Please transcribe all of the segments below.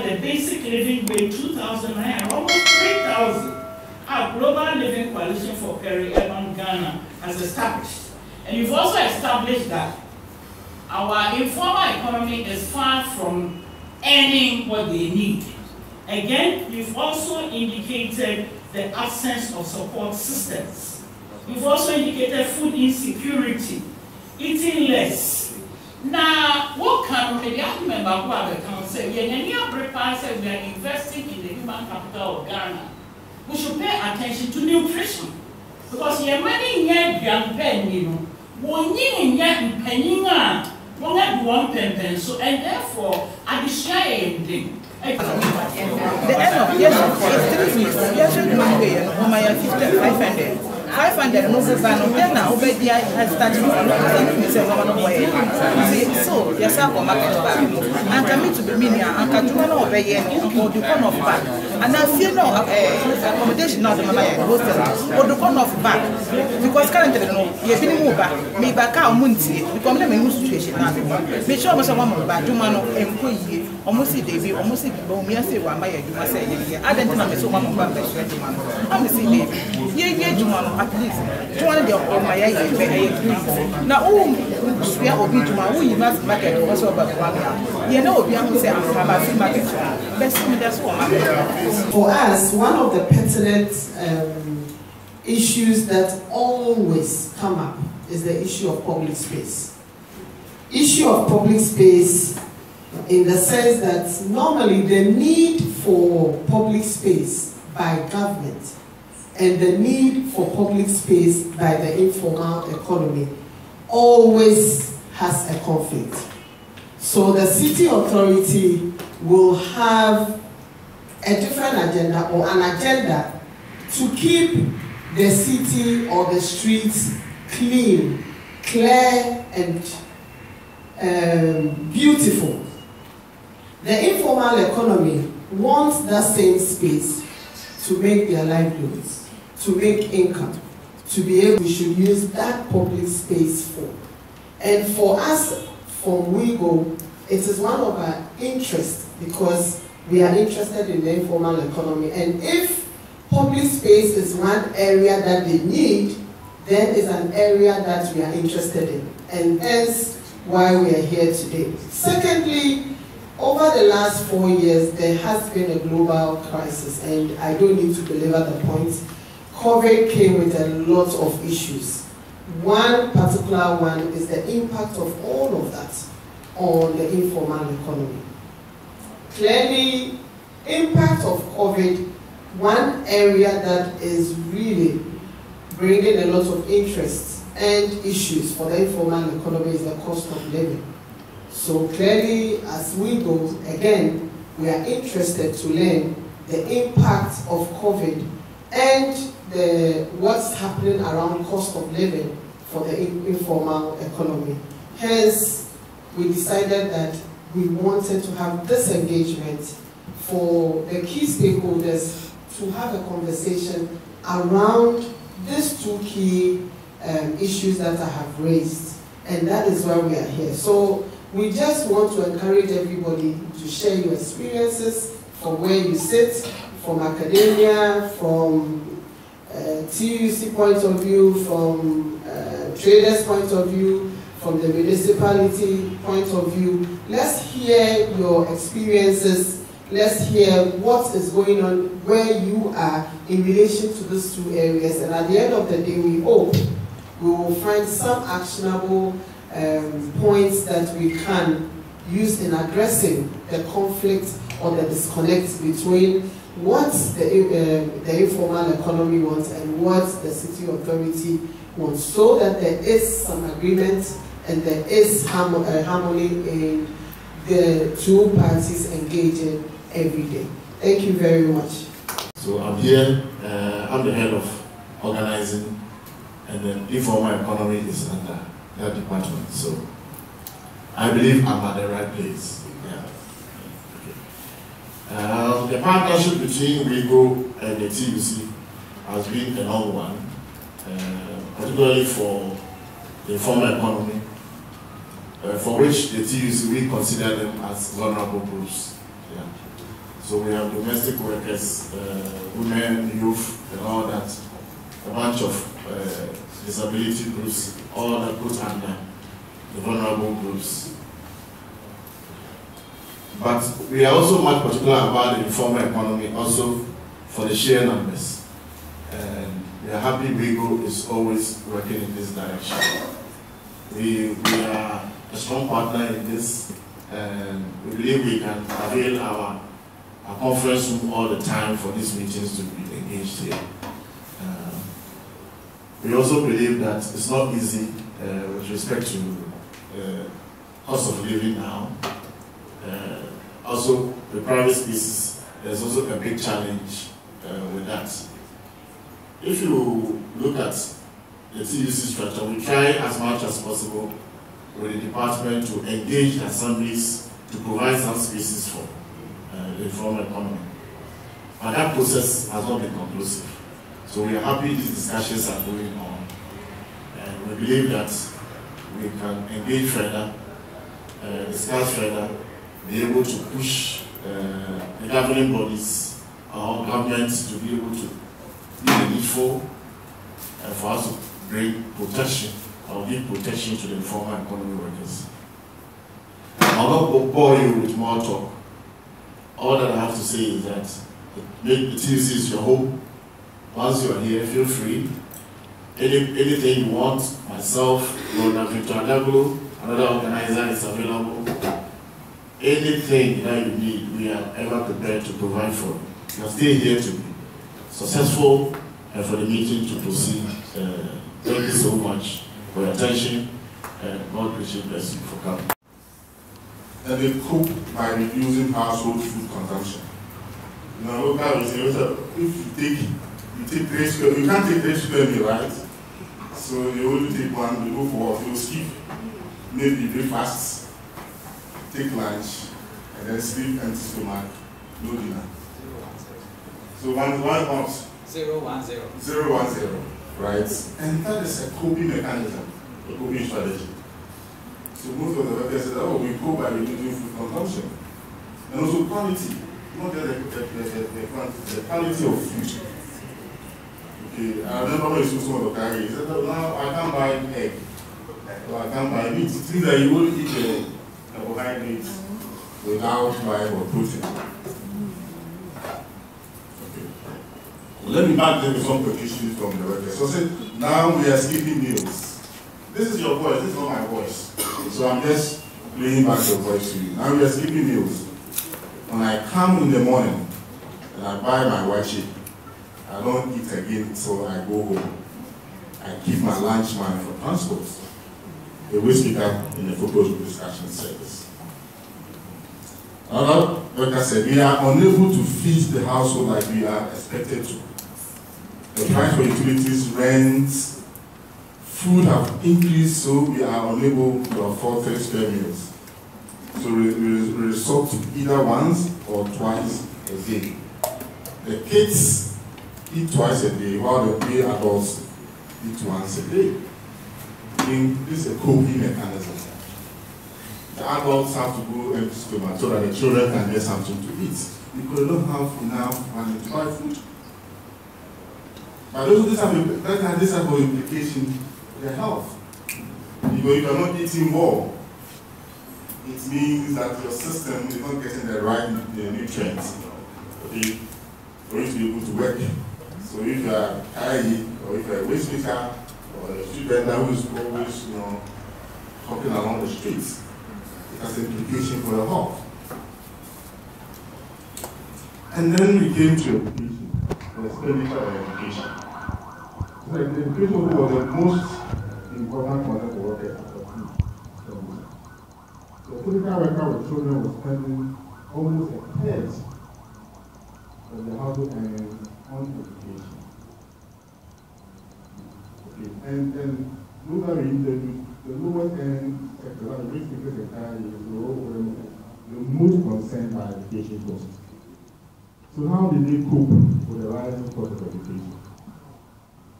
the basic living wage 2,900, almost 3,000. Our Global Living Coalition for Peri-Urban Ghana has established. And you've also established that our informal economy is far from earning what they need. Again, you've also indicated the absence of support systems. You've also indicated food insecurity, eating less. Now, what can the argument about what the council say? We are investing in the human capital of Ghana. We should pay attention to nutrition. Because your money in your grandparent, you know, one in your penny, one at 1 pen, so and therefore, I desire thing. The end of yes, 3 weeks. Yes, you 500. 500 no go ban then na obedi has started to say woman boy so yes I go market back and come to be mean and can do no obey or the corner of back and I feel no accommodation now the mama hostel or the corner of back because currently no you been move back me back out munti because me no situation now me sure most of them back do man employee almost see dey almost see people me say wa ma ya do ma say ye I don't know me so mama back be do man am see dey ye do man at least 200 of my now we are obi to my who must market also about you know we have to say I'm a free market that's what for us one of the pertinent issues that always come up is the issue of public space. Issue of public space in the sense that normally the need for public space by government and the need for public space by the informal economy always has a conflict. So the city authority will have a different agenda or an agenda to keep the city or the streets clean, clear and beautiful. The informal economy wants that same space to make their livelihoods, to make income, to be able we should use that public space for. And for us, from WIGO, it is one of our interests because we are interested in the informal economy. And if public space is one area that they need, then it's an area that we are interested in. And hence why we are here today. Secondly, over the last 4 years, there has been a global crisis, and I don't need to belabor the point. COVID came with a lot of issues. One particular one is the impact of all of that on the informal economy. Clearly, impact of COVID, one area that is really bringing a lot of interest and issues for the informal economy is the cost of living. So clearly, as we go, again, we are interested to learn the impact of COVID and what's happening around cost of living for the informal economy. Hence, we decided that we wanted to have this engagement for the key stakeholders to have a conversation around these two key issues that I have raised, and that is why we are here. So we just want to encourage everybody to share your experiences from where you sit, from academia, from TUC point of view, from traders point of view, from the municipality point of view. Let's hear your experiences. Let's hear what is going on where you are in relation to these two areas. And at the end of the day, we hope we will find some actionable points that we can use in addressing the conflict or the disconnect between what the informal economy wants and what the city authority wants, so that there is some agreement and there is harmony in the two parties engaging every day. Thank you very much. So I'm here, I'm the head of organizing, and the informal economy is under that department. So I believe I'm at the right place. Yeah. Okay. The partnership between WIGO and the TUC has been a long one, particularly for the informal economy, for which the TUC we consider them as vulnerable groups. Yeah. So we have domestic workers, women, youth, and all that, a bunch of disability groups, all that put under the vulnerable groups. But we are also much particular about the informal economy, also for the sheer numbers. And we are happy Bigo is always working in this direction. We are a strong partner in this, and we believe we can avail our conference room all the time for these meetings to be engaged here. We also believe that it's not easy with respect to cost of living now. Also, the private spaces, there's also a big challenge with that. If you look at the TUC structure, we try as much as possible with the department to engage the assemblies to provide some spaces for the informal economy. But that process has not been conclusive. So we are happy these discussions are going on. And we believe that we can engage further, discuss further, be able to push the governing bodies, our governments to be able to do the needful for us to bring protection or give protection to the informal economy workers. I'll not bore you with more talk. All that I have to say is that make the TUC is your home. Once you are here, feel free. Anything you want, myself, Lord Victor Adaglo, another organizer is available. Anything that you need, we are ever prepared to provide for you. You are still here to be successful and for the meeting to proceed. Thank you so much for your attention, and God bless you for coming. And they cope by reducing household food consumption. In our local reserve, if you take 3 square, you can't take 3 square meal, right? So you only take one, you go for work, you skip maybe breakfast, take lunch, and then sleep empty stomach, no dinner. So one month. 010. 010, right? And that is a coping mechanism, a coping strategy. So most of the workers say, oh, we cope by reducing food consumption. And also quality, not just the quality of food. Okay, I remember when you saw some of the carry, he said, oh, now I can't buy egg, or I can't buy meat. It means that you will eat the carbohydrates without fiber or protein. Okay. Let me back them with some petitions from the workers. So I said, now we are skipping meals. This is your voice, this is not my voice. So I'm just playing back your voice to you. Now we are skipping meals. When I come in the morning and I buy my white sheep, I don't eat again until I go home. I keep my lunch money for transport. The waste speaker in the focus group discussion service. Another worker said, we are unable to feed the household like we are expected to. The price for utilities, rent, food have increased, so we are unable to afford 3 square meals. So we resort to either once or twice a day. The kids eat twice a day, while the three adults eat once a day. This is a coping mechanism. The adults have to go empty stomach so that the children can get something to eat, because they don't have enough money to buy food. But also this have an implication for their health. Because if you are not eating well, it means that your system is not getting the right nutrients, okay, for you to be able to work. So if you are high, or if you are a waste maker, or a street vendor who is always, hopping along the streets, it has an implication for your health. And then we came to education, the expenditure of education. So the education was the most important for the workers. The typical worker with children was spending almost a third of the household earnings on education. Okay. And globally, the lowest earning sector, like the risk sector, is the most concerned by education costs. So how did they cope with the rising cost of education?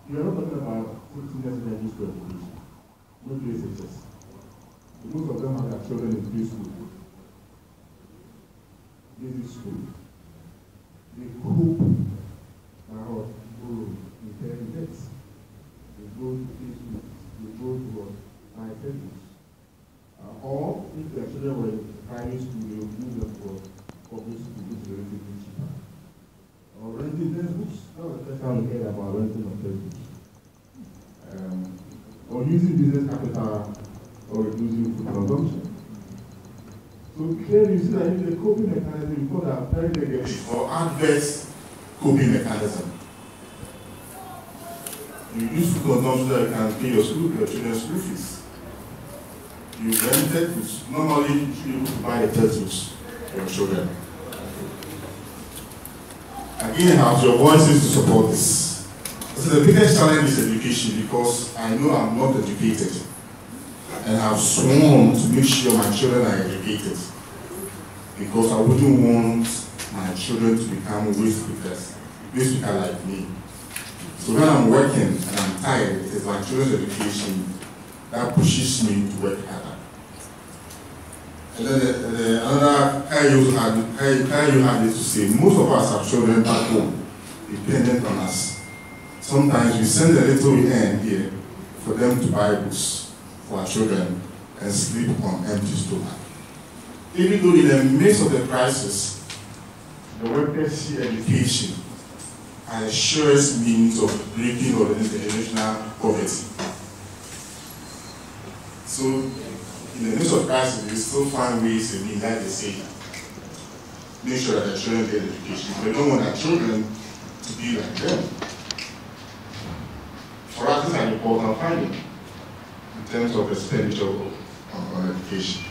We are not talking about 16 years energy to education, not SHS. Most of them have their children in preschool, basic school. they cope or incur debts. They go to Facebook, they go to my textbooks. Or if their children were in private school, they would move them for public school, which is relatively cheaper. Or renting textbooks. That was the first time we heard about renting of textbooks. Or using business capital or reducing food consumption. So clearly you see that in the coping mechanism, we call that very negative or adverse coping mechanism. You use food consumption so that you can pay your children's school fees. You rent textbooks. Normally you should be able to buy the textbooks for your children. Again, I have your voices to support this. So the biggest challenge is education, because I know I'm not educated. And I've sworn to make sure my children are educated. Because I wouldn't want my children to become waste pickers like me. So when I'm working and I'm tired, it is my children's education that pushes me to work harder. And then another Kayo had it to say, most of us have children back home, dependent on us. Sometimes we send a little we earn here for them to buy books for our children and sleep on empty stomach. Even though in the midst of the crisis, the workers see education as a surest means of breaking or intergenerational poverty. So, in the midst of crisis, we still find ways to mean that they say, make sure that the children get education. We don't want our children to be like them. For us, this is an important finding in terms of expenditure on education.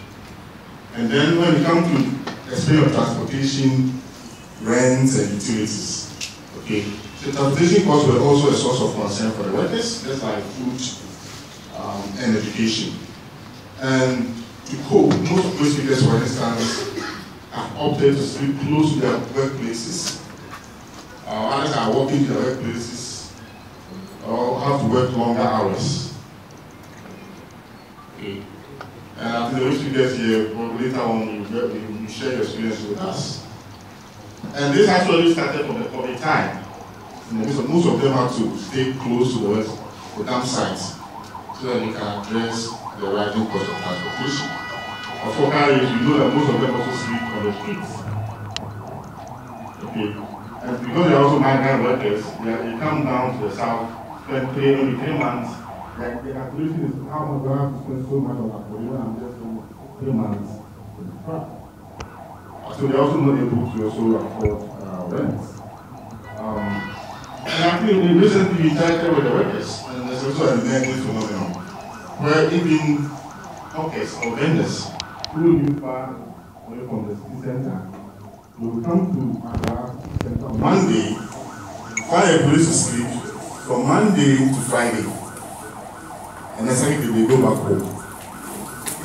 And then when we come to expenditure of transportation, rents, and utilities, okay, the transportation costs were also a source of concern for the workers, just like food and education. And to cope, most waste pickers, for instance, have opted to sleep close to their workplaces. Others are working to their workplaces or have to work longer hours. Okay. And after the waste pickers here, later on, you share your experience with us. And this actually started from the COVID time. Most of them have to stay close to the dump sites so that they can address the rising cost of transportation. Of course, you know that most of them also sleep on the streets. Okay. And because they are also migrant workers, they come down to the south, spend only 3 months. Like the calculation is how much I have to spend so much on accommodation and just 3 months in the truck. So they're also not able to also afford rents. And I think recently we started with the workers, and there's also a negative phenomenon where even hawkers or vendors who live far away from the city center will come to our center on Monday, find a place to sleep from Monday to Friday, and then secondly they go back home.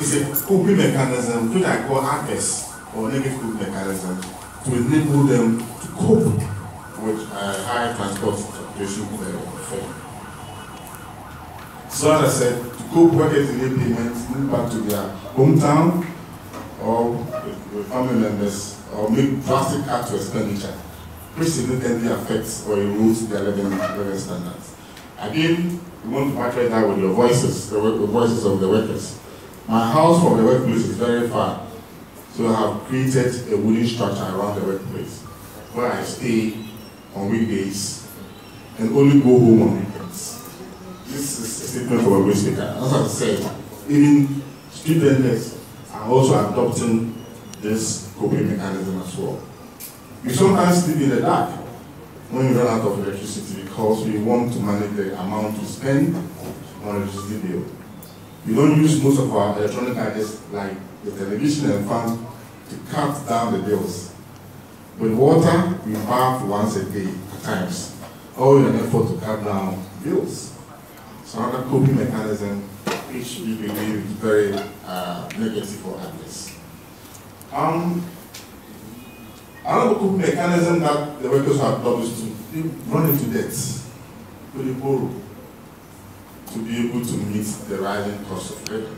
It's a coping mechanism, which I call adverse or negative coping mechanism, to enable them to cope with high transportation fare. So as I said, to cope, workers delay payments, move back to their hometown or with family members, or make drastic cut to expenditure, which significantly affects or erodes their living standards. Again, we want to buttress that with your voices, the voices of the workers. My house from the workplace is very far, so I have created a wooden structure around the workplace where I stay on weekdays and only go home on weekends. This is a statement from a waste picker. As I said, even street vendors are also adopting this coping mechanism as well. We sometimes sleep in the dark when we run out of electricity because we want to manage the amount we spend on electricity bill. We don't use most of our electronic gadgets like the television and fan to cut down the bills. With water, we bath once a day at times, all in an effort to cut down bills. So another coping mechanism which we believe is very negative for adverse. Another coping mechanism that the workers have adopted is to run into debt, to borrow, to be able to meet the rising cost of living.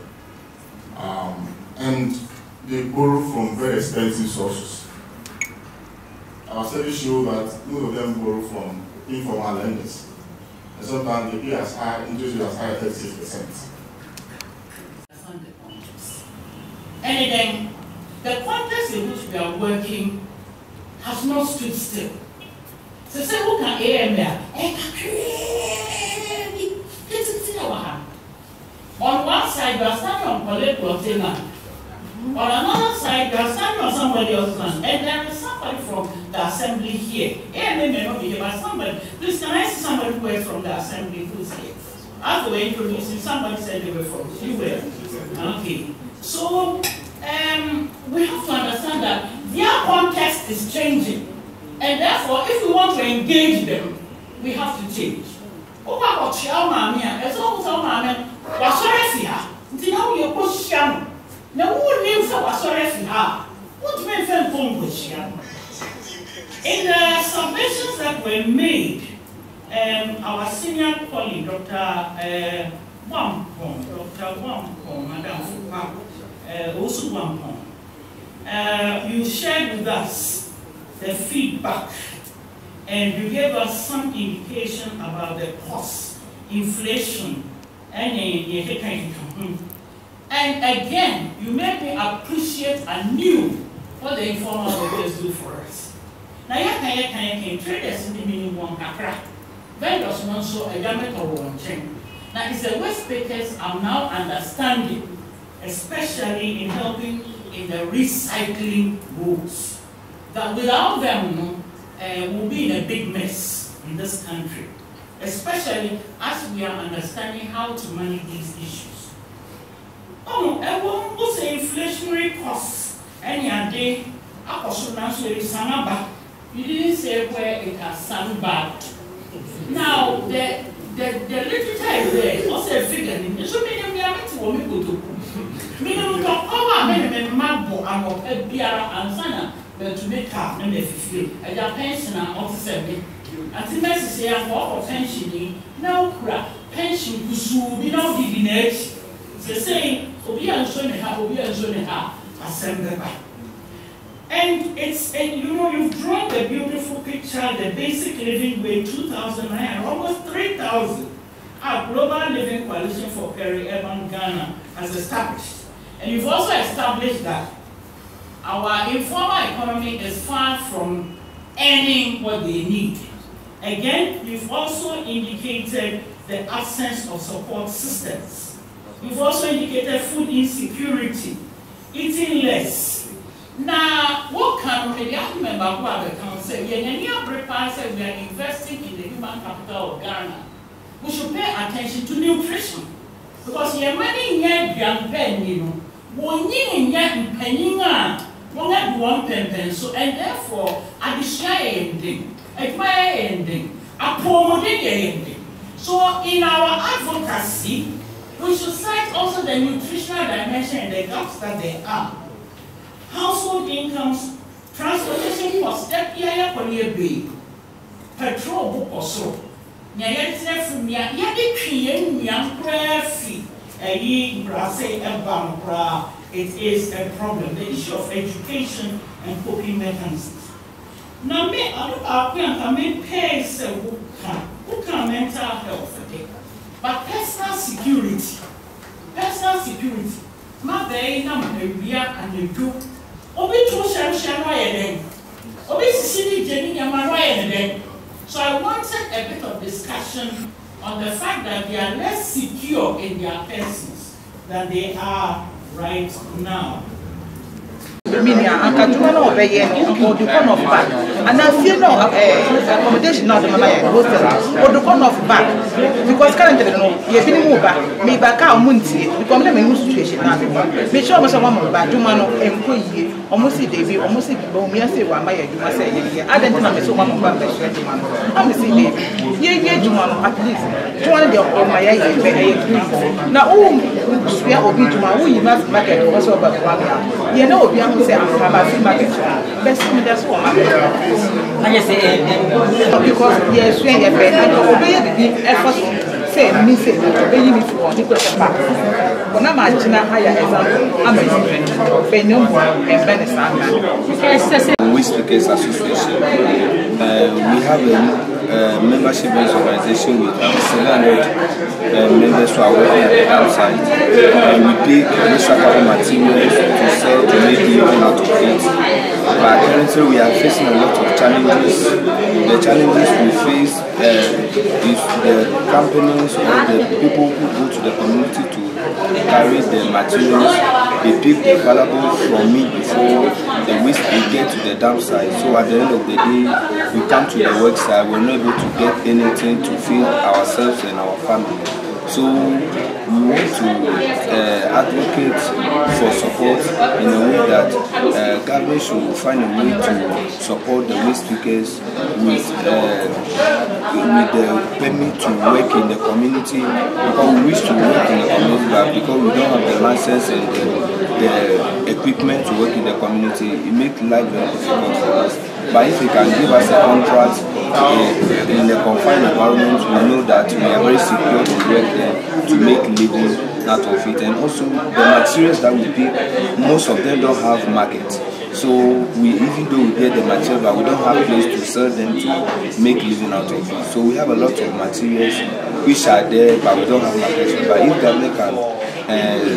And they borrow from very expensive sources. our studies show that most of them borrow from informal lenders. And sometimes they pay as high, interest rate as high as 36%. And again, the context in which we are working has not stood still. So say who can on one side you are standing on political land. On another side you are standing on somebody else's land. And there is somebody from the assembly here. AMA may not be here, but somebody. Please can I see somebody who is from the assembly who is here? As they were introducing, somebody said they were from here. Okay. So we have to understand that their context is changing. And therefore, if we want to engage them, we have to change. Now who names in the submissions that were made, our senior colleague, Dr. You shared with us the feedback and you gave us some indication about the cost, inflation, and again, you made me appreciate anew what the informal workers do for us. Now, traders in the minimum kakra, vendors also a government of one chain. Now, it's the West speakers are now understanding, especially in helping in the recycling rules, that without them, we'll be in a big mess in this country, especially as we are understanding how to manage these issues. Oh, I won't say inflationary costs, any day, you didn't say where it has sunk back. Now, the literature is there, also a figure, so many of them go to minimum minimum mabo and a biara and sana, but to make up and if you feel a pensioner of 7. At the message here for pensioning, now pension will be now giving it. They say, Obi and Sonia, assemble. And it's, and you know, you've drawn the beautiful picture, the basic living wage 2009, almost 3,000. Our Global Living Coalition for Peri-Urban Ghana has established. And you've also established that our informal economy is far from earning what they need. Again, you've also indicated the absence of support systems. You've also indicated food insecurity, eating less. Now, what can we remember what the council said? We are investing in the human capital of Ghana. We should pay attention to nutrition. Because your money in young pen, you know, one in young penning, one at 1 pen, so and therefore, I desire ending, admire ending, a promote ending. So, in our advocacy, we should cite also the nutritional dimension and the gaps that there are. Household incomes, transportation costs, that be petrol book or so. It is a problem, the issue of education and coping mechanisms. Now, I pay who can mental health, but personal security, my very number, and the two. Obi to share Obi Sicily Jenny Yamara. So I wanted a bit of discussion on the fact that they are less secure in their persons than they are right now. And I feel no accommodation not the hostel or the corner of back because currently you've been moved back, me back out Munti, become the new situation now. Make sure someone back to man of employee, almost see David, almost see Bomia say one by you must say, I don't know so one back the man. I'm see David. Ye do at least 200 of my age. Now, we are obedient to my who you must market also about one. You know, we have to say, I'm a free market. That's what I just say, because yes, we are obey the effort say me say be me for the question back when I'm imagine higher example I'm a student be no and benefit we speakers association we have a membership-based organization with 700 members who are working at the outside, and we pick recyclable materials to sell to make living out of it. But currently we are facing a lot of challenges. The challenges we face is the companies or the people who go to the community to carry the materials. They pick the valuable from me before the waste will get to the dump site. So at the end of the day, we come to the work site, we're not able to get anything to feed ourselves and our family. So we want to advocate for support in a way that government should find a way to support the waste pickers with the permit to work in the community, because we wish to work in the community, but because we don't have the license and the equipment to work in the community, it makes life very difficult for us. But if you can give us a contract in the confined environment, we know that we are very secure to work there to make living out of it. And also the materials that we pick, most of them don't have market. So even though we get the material, but we don't have place to sell them to make living out of it. So we have a lot of materials which are there, but we don't have market. But if government can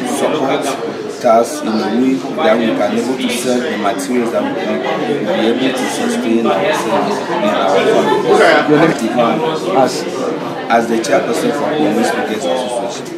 support us in a way that we can be able to sell the materials that we make, we'll be able to sustain ourselves and our family. As the chairperson for Complians Association.